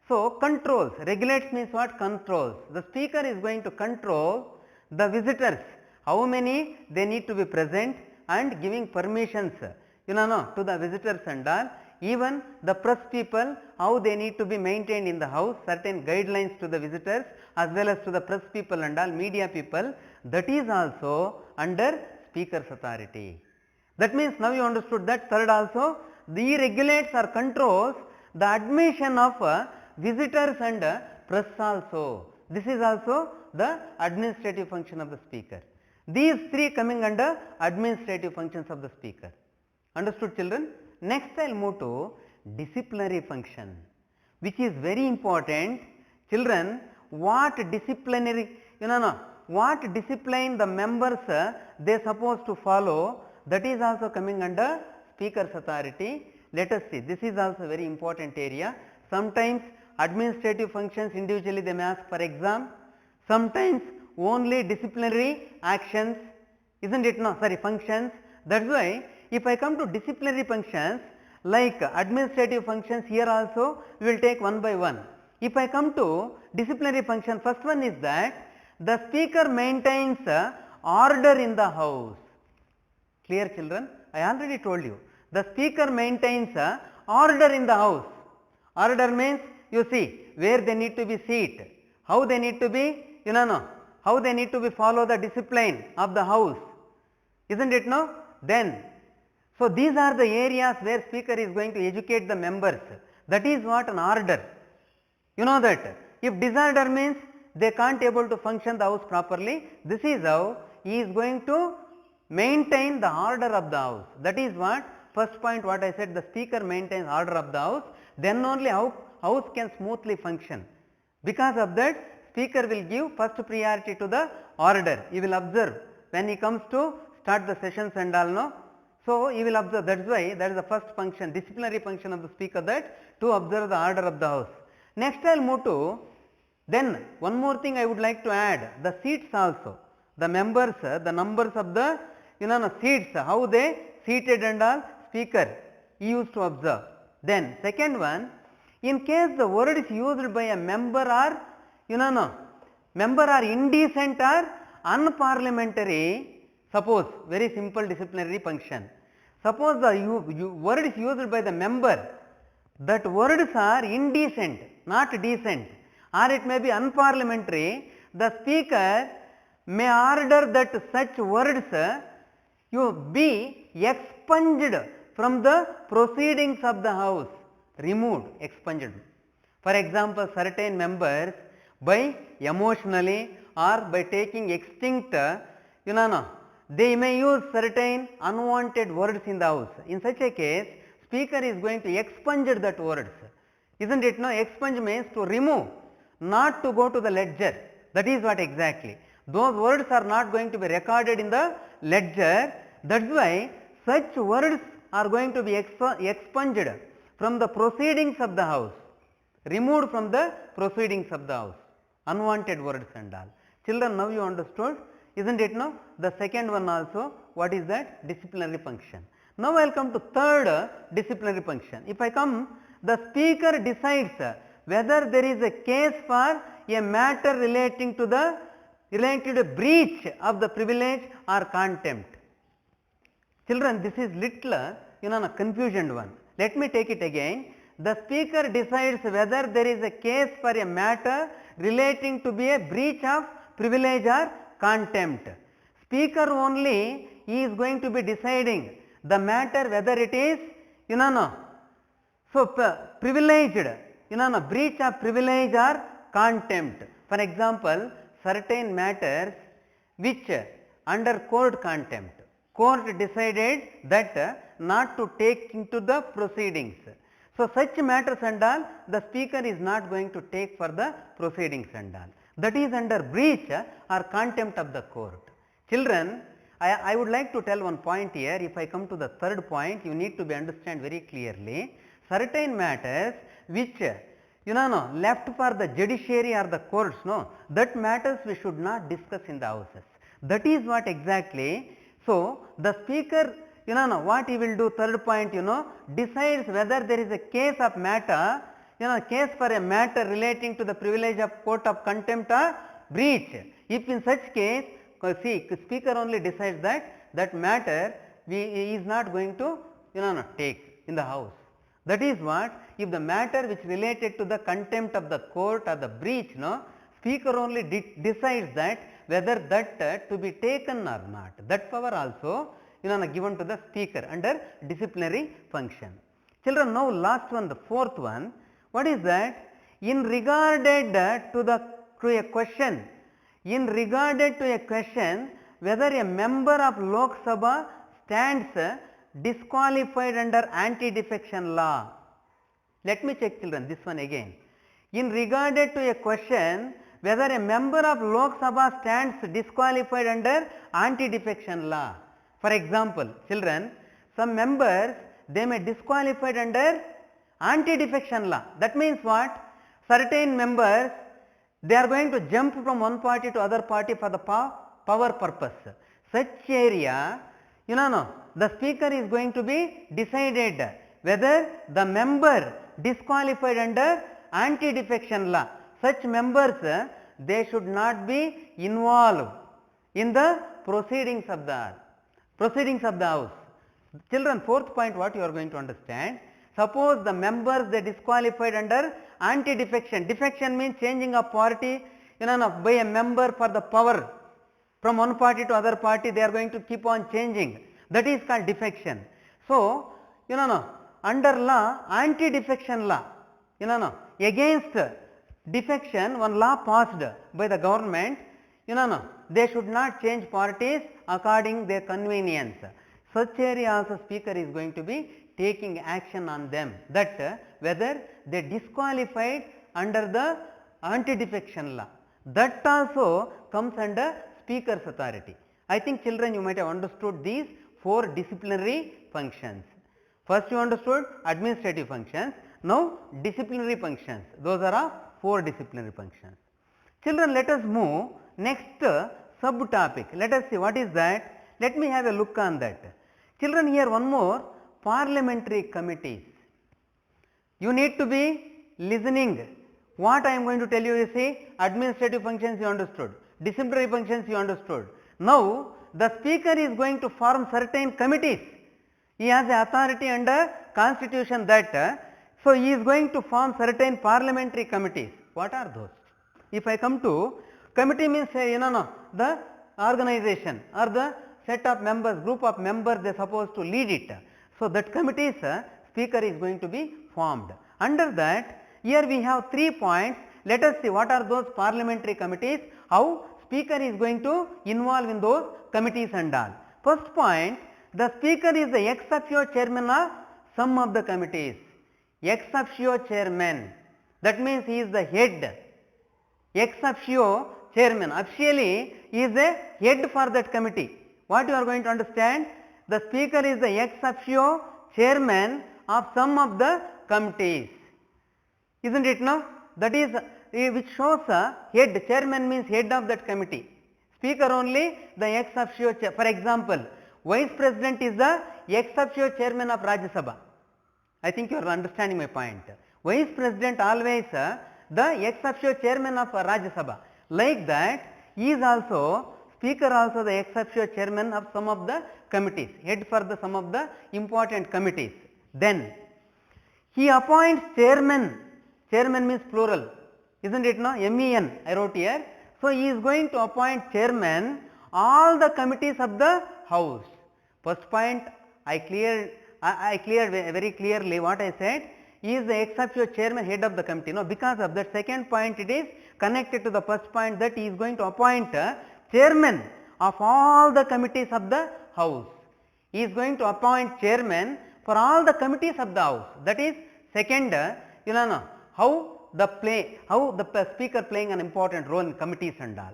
Speaker 1: So controls, regulates means what? Controls. The speaker is going to control the visitors, how many they need to be present, and giving permissions to the visitors and all. Even the press people, how they need to be maintained in the house, certain guidelines to the visitors as well as to the press people and all, media people, that is also under speaker's authority. That means now you understood that. Third also, he regulates or controls the admission of visitors and press also. This is also the administrative function of the speaker. These three coming under administrative functions of the speaker. Understood, children? Next I will move to disciplinary function, which is very important. Children, what disciplinary, what discipline the members they are supposed to follow, that is also coming under speaker's authority. Let us see, this is also a very important area. Sometimes administrative functions individually they may ask for exam, sometimes only disciplinary actions, isn't it? No, sorry, functions. That is why if I come to disciplinary functions like administrative functions, here also we will take one by one. If I come to disciplinary function, first one is that the speaker maintains order in the house. Clear, children? I already told you, the speaker maintains order in the house. Order means, you see, where they need to be seat, how they need to be, how they need to be follow the discipline of the house, isn't it? No? Then, so these are the areas where speaker is going to educate the members. That is what an order. You know that if disorder means they can't able to function the house properly, this is how he is going to maintain the order of the house. That is what first point what I said, the speaker maintains order of the house, then only house can smoothly function. Because of that, speaker will give first priority to the order. You will observe when he comes to start the sessions and all, no, So, you will observe, that is why that is the first function, disciplinary function of the speaker, that to observe the order of the house. Next I will move to, then one more thing I would like to add, the seats also, the members, the numbers of the seats, how they seated and all, speaker he used to observe. Then second one, in case the word is used by a member or member are indecent or unparliamentary, suppose very simple disciplinary function, suppose the word is used by the member, that words are indecent, not decent, or it may be unparliamentary, the speaker may order that such words you be expunged from the proceedings of the house, removed, expunged. For example, certain members by emotionally or by taking extinct, they may use certain unwanted words in the house. In such a case, speaker is going to expunge that words, isn't it? No, expunge means to remove, not to go to the ledger. That is what exactly. Those words are not going to be recorded in the ledger. That is why such words are going to be expunged from the proceedings of the house, removed from the proceedings of the house, unwanted words and all. Children, now you understood, isn't it? No, the second one also, what is that? Disciplinary function. Now I will come to third disciplinary function. If I come, the speaker decides whether there is a case for a matter relating to a breach of the privilege or contempt. Children, this is little a confusion one. Let me take it again. The speaker decides whether there is a case for a matter relating to be a breach of privilege or contempt. Speaker only is going to be deciding the matter whether it is so privileged, breach of privilege or contempt. For example, certain matters which under court contempt, court decided that not to take into the proceedings. So such matters and all, the speaker is not going to take for the proceedings and all. That is under breach or contempt of the court. Children, I would like to tell one point here. If I come to the third point, you need to be understand very clearly. Certain matters which left for the judiciary or the courts, that matters we should not discuss in the houses. That is what exactly. So the speaker, what he will do, third point, decides whether there is a case of matter, case for a matter relating to the privilege of court of contempt or breach. If in such case, see, speaker only decides that matter is not going to take in the house. That is what, if the matter which related to the contempt of the court or the breach, speaker only decides that whether that to be taken or not. That power also given to the speaker under disciplinary function. Children, now last one, the fourth one, what is that? In regarded to a question, in regarded to a question whether a member of Lok Sabha stands disqualified under anti-defection law. Let me check, children, this one again. In regarded to a question whether a member of Lok Sabha stands disqualified under anti-defection law. For example, children, some members, they may disqualified under anti-defection law. That means what? Certain members, they are going to jump from one party to other party for the power purpose. Such area, the speaker is going to be decided whether the member disqualified under anti-defection law. Such members, they should not be involved in the proceedings of the house. Children, fourth point, what you are going to understand, suppose the members they disqualified under anti-defection. Defection means changing of party, by a member for the power from one party to other party, they are going to keep on changing. That is called defection. So, under law, anti-defection law, against defection, one law passed by the government, they should not change parties according their convenience. Such area also speaker is going to be taking action on them, that whether they disqualified under the anti-defection law. That also comes under speaker's authority. I think, children, you might have understood these 4 disciplinary functions. First you understood administrative functions, now disciplinary functions, those are 4 disciplinary functions. Children, let us move next subtopic. Let us see what is that. Let me have a look on that. Children, here one more, parliamentary committees. You need to be listening. What I am going to tell you is, see, administrative functions you understood, disciplinary functions you understood. Now the speaker is going to form certain committees. He has the authority under constitution that so he is going to form certain parliamentary committees. What are those? If I come to committee means the organization or the set of members, group of members, they are supposed to lead it. So that committee's speaker is going to be formed. Under that, here we have 3 points. Let us see what are those parliamentary committees, how speaker is going to involve in those committees and all. First point, the speaker is the ex officio chairman of some of the committees. Ex officio chairman, that means he is the head. Ex officio chairman, officially he is a head for that committee. What you are going to understand? The speaker is the ex officio chairman of some of the committees. Isn't it now? That is which shows a head, chairman means head of that committee. Speaker only the ex officio chair. For example, vice president is the ex officio chairman of Rajya Sabha. I think you are understanding my point. Vice president always the ex officio chairman of Rajya Sabha. Like that, he is also, speaker also the ex officio chairman of some of the committees, head for the some of the important committees. Then he appoints chairman. Chairman means plural, isn't it no? MEN I wrote here. So he is going to appoint chairman all the committees of the house. First point I cleared very clearly what I said. He is the ex officio chairman, head of the committee. No, because of that second point it is connected to the first point, that he is going to appoint chairman of all the committees of the house. He is going to appoint chairman for all the committees of the house. That is second, how the speaker playing an important role in committees and all.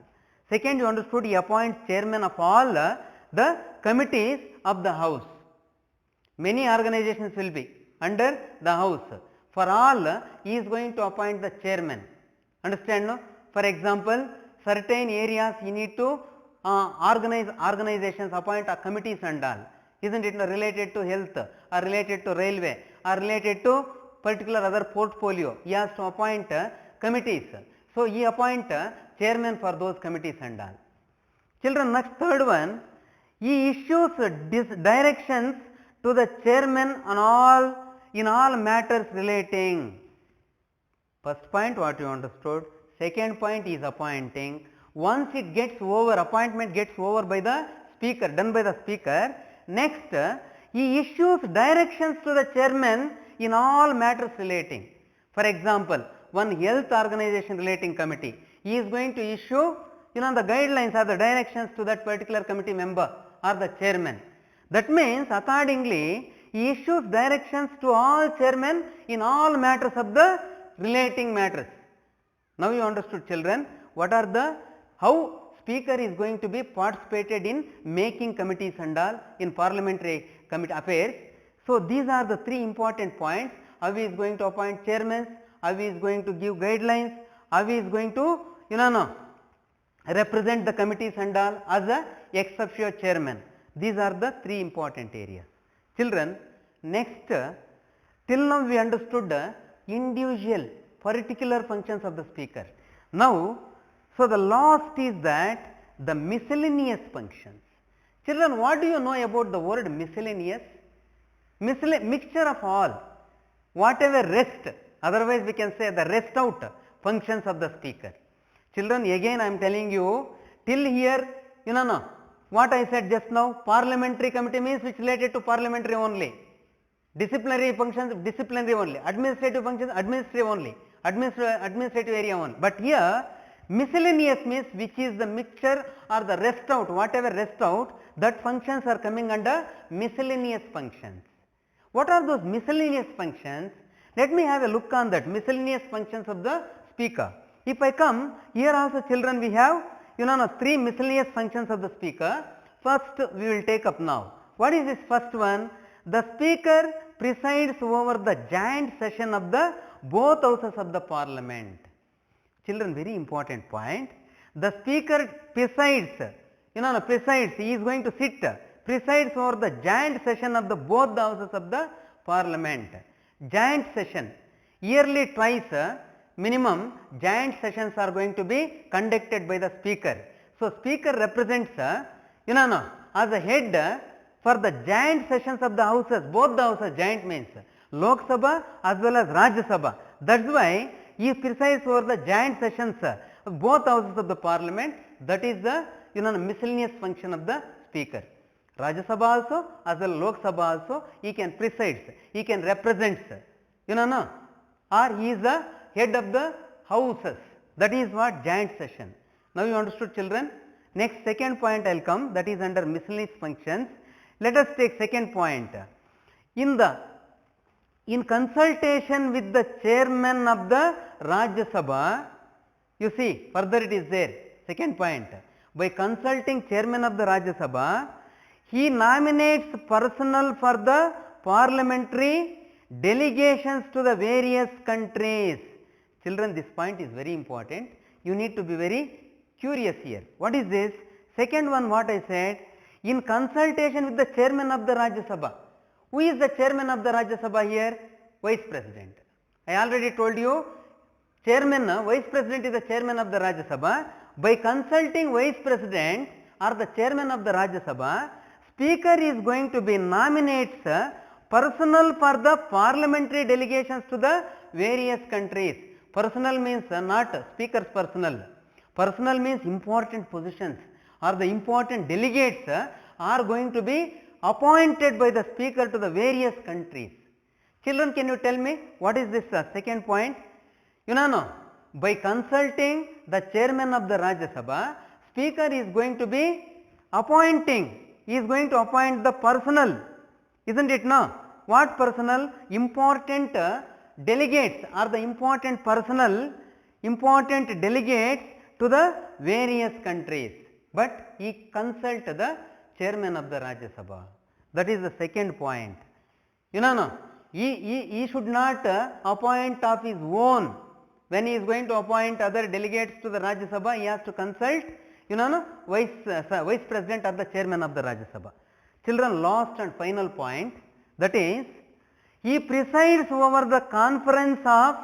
Speaker 1: Second, you understood, he appoints chairman of all the committees of the house. Many organizations will be under the house. For all, he is going to appoint the chairman. Understand no? For example, certain areas he need to organizations appoint committees and all. Isn't it related to health or related to railway or related to particular other portfolio? He has to appoint committees. So he appoint chairman for those committees and all. Children, next third one, he issues directions to the chairman on in all matters relating. First point what you understood. Second point is appointing. Once it gets over, appointment gets over by the speaker, done by the speaker. Next, he issues directions to the chairman in all matters relating. For example, one health organization relating committee, he is going to issue the guidelines or the directions to that particular committee member or the chairman. That means accordingly he issues directions to all chairmen in all matters of the relating matters. Now you understood, children, what are the, how speaker is going to be participated in making committees and all in parliamentary committee affairs. So these are the 3 important points. How he is going to appoint chairmen, how he is going to give guidelines, how he is going to represent the committees and all as a ex officio chairman. These are the 3 important areas. Children, next, till now we understood the individual particular functions of the speaker. Now, so the last is that the miscellaneous functions. Children, what do you know about the word miscellaneous? Mixture of all, whatever rest, otherwise we can say the rest out functions of the speaker. Children, again I am telling you, till here, what I said just now, parliamentary committee means which related to parliamentary only, disciplinary functions disciplinary only, administrative functions administrative only, administrative area only. But here miscellaneous means which is the mixture or the rest out, whatever rest out, that functions are coming under miscellaneous functions. What are those miscellaneous functions? Let me have a look on that, miscellaneous functions of the speaker. If I come here also, children, we have 3 miscellaneous functions of the speaker. First we will take up now. What is this first one? The speaker presides over the joint session of the both houses of the parliament. Children, very important point. The speaker presides, presides, he is going to sit, presides over the joint session of the both the houses of the parliament. Joint session, yearly twice, minimum joint sessions are going to be conducted by the speaker. So, speaker represents, as a head for the joint sessions of the houses, both the houses, joint means Lok Sabha as well as Rajya Sabha. That is why he presides over the joint sessions of both houses of the parliament. That is the miscellaneous function of the speaker. Rajya Sabha also as well as Lok Sabha also he can presides, he can represents, or he is the head of the houses. That is what joint session. Now you understood, children. Next, second point I will come, that is under miscellaneous functions. Let us take second point. In consultation with the chairman of the Rajya Sabha, you see further it is there, second point. By consulting chairman of the Rajya Sabha, he nominates personnel for the parliamentary delegations to the various countries. Children, this point is very important. You need to be very curious here. What is this? Second one, what I said, in consultation with the chairman of the Rajya Sabha. Who is the chairman of the Rajya Sabha here? Vice President. I already told you, chairman, Vice President is the chairman of the Rajya Sabha. By consulting Vice President or the chairman of the Rajya Sabha, speaker is going to be nominates personnel for the parliamentary delegations to the various countries. Personnel means not speaker's personnel. Personnel means important positions or the important delegates are going to be appointed by the speaker to the various countries. Children, can you tell me what is this second point? By consulting the chairman of the Rajya Sabha, speaker is going to be appointing, he is going to appoint the personnel, isn't it now? What personnel? Important delegates or the important personnel, important delegates to the various countries, but he consult the chairman of the Rajya Sabha. That is the second point. He should not appoint of his own. When he is going to appoint other delegates to the Rajya Sabha, he has to consult vice president or the chairman of the Rajya Sabha. Children, last and final point, that is, he presides over the conference of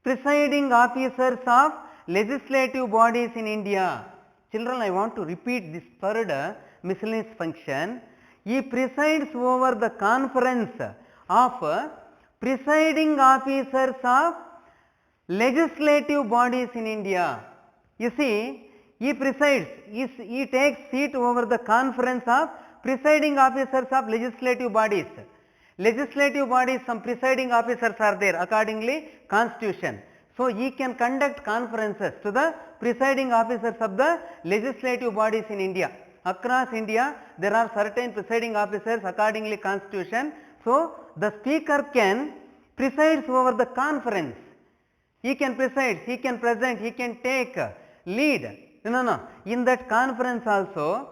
Speaker 1: presiding officers of legislative bodies in India. Children, I want to repeat this third miscellaneous function. He presides over the conference of presiding officers of legislative bodies in India. You see, he presides, he takes seat over the conference of presiding officers of legislative bodies. Legislative bodies, some presiding officers are there, accordingly constitution. So, he can conduct conferences to the presiding officers of the legislative bodies in India. Across India, there are certain presiding officers accordingly constitution. So, the speaker can preside over the conference. He can preside, he can present, he can take lead in that conference also.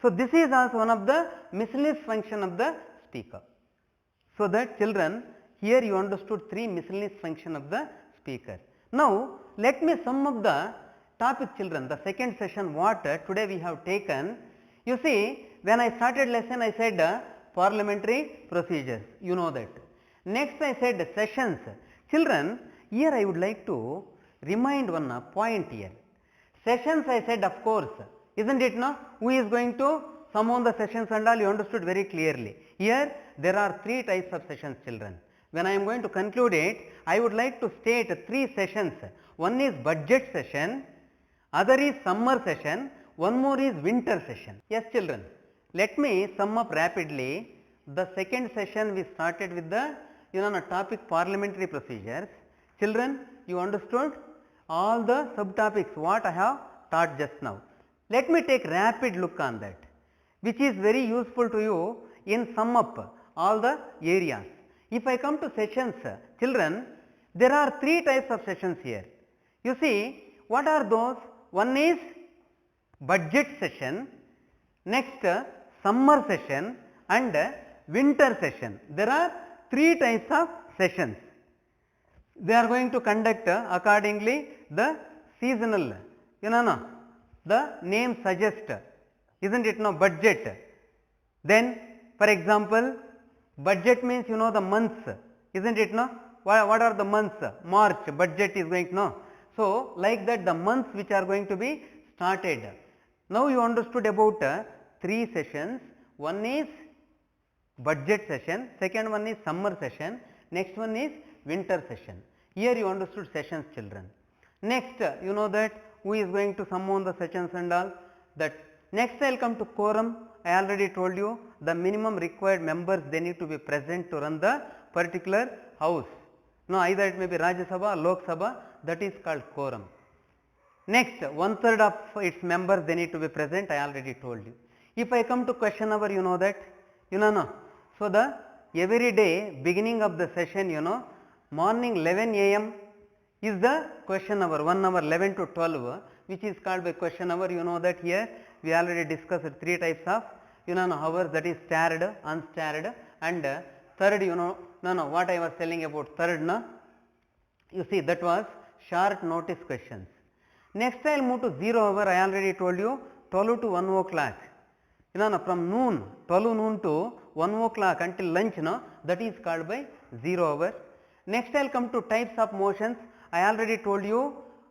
Speaker 1: So, this is also one of the miscellaneous function of the speaker. So, that children, here you understood three miscellaneous function of the speaker. Now, let me sum up the topic, children, the second session what today we have taken. You see, when I started lesson I said parliamentary procedures, you know that. Next I said sessions. Children, here I would like to remind one point here. Sessions I said, of course, isn't it now? Who is going to summon the sessions and all, you understood very clearly. Here there are three types of sessions, children. When I am going to conclude it, I would like to state three sessions. One is budget session, other is summer session, one more is winter session. Yes, children, let me sum up rapidly. The second session we started with the topic parliamentary procedures. Children, you understood all the subtopics what I have taught just now. Let me take rapid look on that, which is very useful to you in sum up all the areas. If I come to sessions, children, there are three types of sessions here. You see, what are those? One is budget session, next summer session and winter session. There are 3 types of sessions. They are going to conduct accordingly the seasonal, the name suggests, isn't it, budget. Then for example, budget means the months, isn't it, what are the months? March, budget is going to know. So like that the months which are going to be started. Now you understood about 3 sessions. One is budget session, second one is summer session, next one is winter session. Here you understood sessions, children. Next, you know that who is going to summon the sessions and all that. Next I will come to quorum. I already told you the minimum required members, they need to be present to run the particular house. Now either it may be Rajya Sabha or Lok Sabha, that is called quorum. Next, 1/3 of its members, they need to be present, I already told you. If I come to question hour, you know that, no. So the every day beginning of the session, morning 11 a.m. is the question hour, 1 hour 11 to 12, which is called by question hour. You know that here we already discussed 3 types of hours, that is starred, unstarred, and third, what I was telling about third, you see that was short notice questions. Next I will move to 0 hour. I already told you 12 to 1 o'clock, from noon, 12 noon to 1 o'clock until lunch, that is called by 0 hour. Next I will come to types of motions. I already told you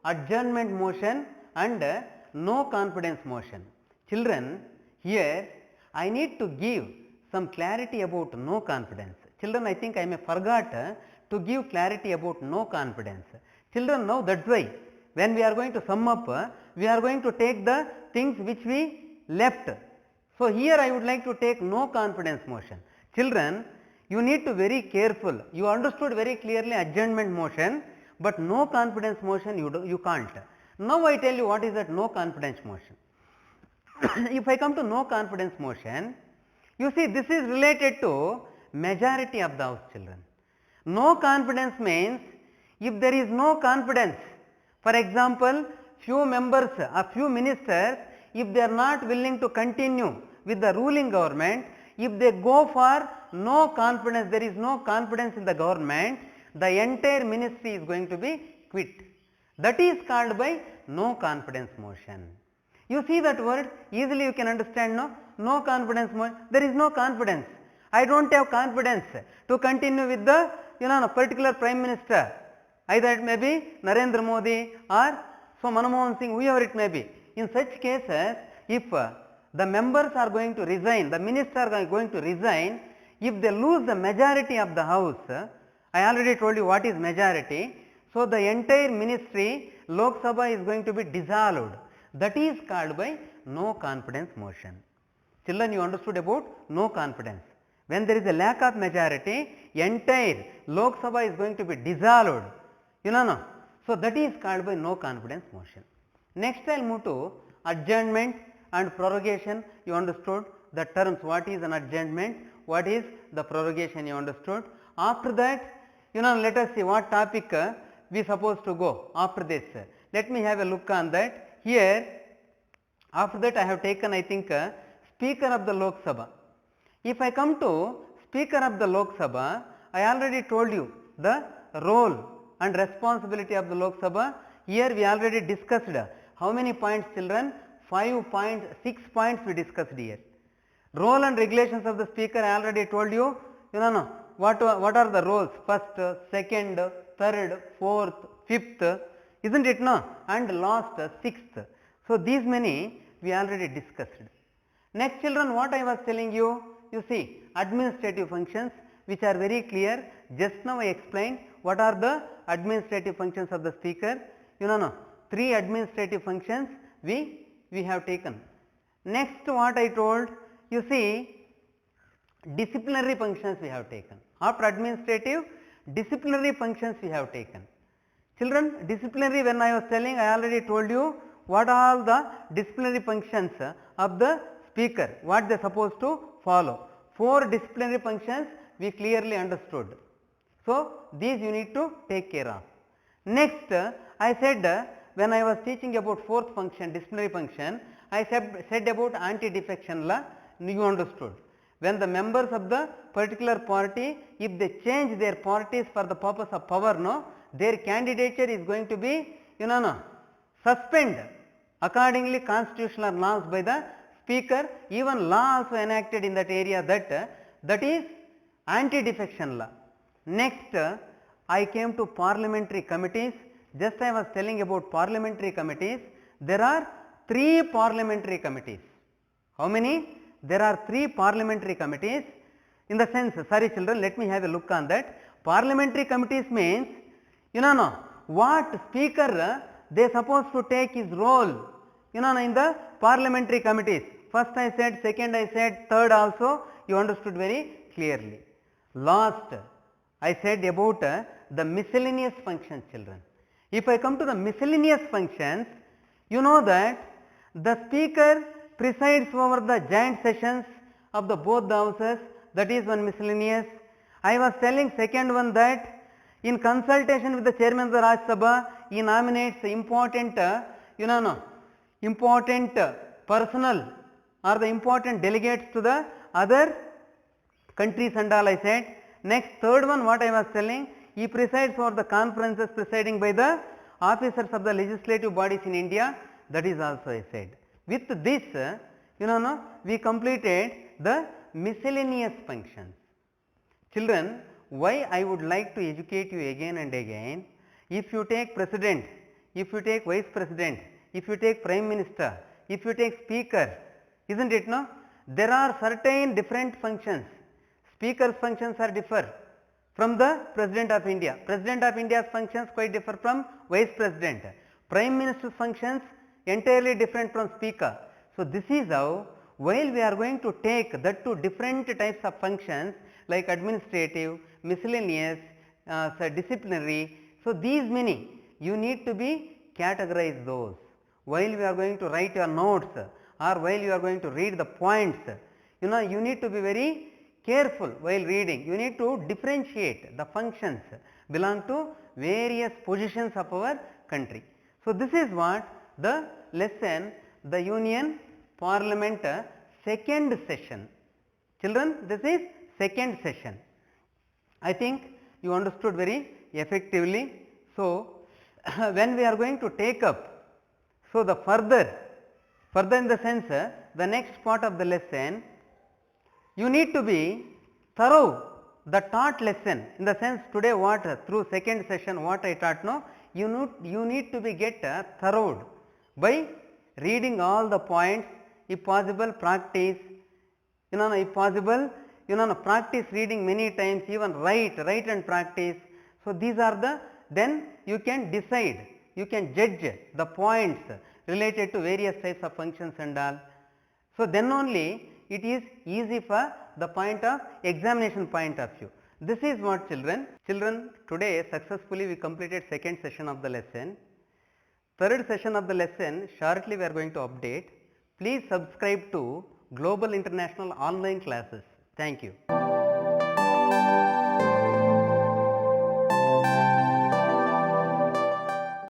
Speaker 1: adjournment motion and no confidence motion. Children, here I need to give some clarity about no confidence. Children, I think I may forgot to give clarity about no confidence. Children, now that is why when we are going to sum up, we are going to take the things which we left. So here I would like to take no confidence motion. Children, you need to very careful. You understood very clearly adjournment motion, but no confidence motion you can't. Now I tell you what is that no confidence motion. If I come to no confidence motion, you see this is related to majority of the house, children. No confidence means if there is no confidence, for example, few members or few ministers, if they are not willing to continue with the ruling government, if they go for no confidence, there is no confidence in the government, the entire ministry is going to be quit. That is called by no confidence motion. You see that word, easily you can understand, no confidence motion, there is no confidence. I do not have confidence to continue with the particular prime minister, either it may be Narendra Modi or Manmohan Singh, whoever it may be. In such cases, if the members are going to resign, the ministers are going to resign, if they lose the majority of the house, I already told you what is majority. So the entire ministry, Lok Sabha, is going to be dissolved. That is called by no confidence motion. Children, you understood about no confidence. When there is a lack of majority, entire Lok Sabha is going to be dissolved. So that is called by no confidence motion. Next I will move to adjournment and prorogation. You understood the terms, what is an adjournment, what is the prorogation, you understood. After that, let us see what topic we supposed to go after this. Let me have a look on that. Here, after that I have taken, I think, Speaker of the Lok Sabha. If I come to Speaker of the Lok Sabha, I already told you the role and responsibility of the Lok Sabha. Here we already discussed how many points, children? 5 points, 6 points we discussed here. Role and regulations of the Speaker, I already told you, what are the roles? First, second, third, fourth, fifth, isn't it, no? And last, sixth. So these many we already discussed. Next, children, what I was telling you, you see administrative functions which are very clear. Just now I explained what are the administrative functions of the Speaker. 3 administrative functions we have taken. Next, what I told, you see disciplinary functions we have taken. After administrative, disciplinary functions we have taken. Children, disciplinary, when I was telling, I already told you what are the disciplinary functions of the Speaker, what they are supposed to follow. 4 disciplinary functions we clearly understood. So these you need to take care of. Next, I said when I was teaching about 4th function, disciplinary function, I said about anti-defection law, you understood. When the members of the particular party, if they change their parties for the purpose of power, no, their candidature is going to be, suspend accordingly constitutional norms by the speaker. Even law also enacted in that area, that is anti-defection law. Next, I came to parliamentary committees. Just I was telling about parliamentary committees. There are 3 parliamentary committees. How many? There are 3 parliamentary committees. In the sense, sorry children, let me have a look on that. Parliamentary committees means, what speaker they supposed to take his role, in the parliamentary committees. First I said, second I said, third also you understood very clearly. Last I said about the miscellaneous functions, children. If I come to the miscellaneous functions, you know that the speaker presides over the joint sessions of the both the houses, that is one miscellaneous. I was telling second one that in consultation with the chairman of the Rajya Sabha, he nominates important, important personnel or the important delegates to the other countries and all, I said. Next, third one, what I was telling, he presides over the conferences presiding by the officers of the legislative bodies in India, that is also I said. With this, we completed the miscellaneous functions. Children, why I would like to educate you again and again, if you take president, if you take vice president, if you take prime minister, if you take speaker, isn't it, no? There are certain different functions. Speaker's functions are differ from the President of India. President of India's functions quite differ from Vice President. Prime Minister's functions entirely different from Speaker. So, this is how, while we are going to take that to different types of functions like administrative, miscellaneous, disciplinary. So, these many you need to be categorize those. While we are going to write your notes or while you are going to read the points, you need to be very careful while reading. You need to differentiate the functions belong to various positions of our country. So, this is what the lesson, the Union Parliament second session. Children, this is second session. I think you understood very effectively. So, when we are going to take up, so the further in the sense, the next part of the lesson, you need to be thorough the taught lesson, in the sense today what through second session what I taught, no, you need to be get thorough by reading all the points, if possible practice, if possible, practice reading many times, even write and practice. So, these are the, then you can decide, you can judge the points related to various types of functions and all. So, then only it is easy for the point of examination point of view. This is what children, today successfully we completed second session of the lesson. Third session of the lesson shortly we are going to update. Please subscribe to Global International Online Classes. Thank you.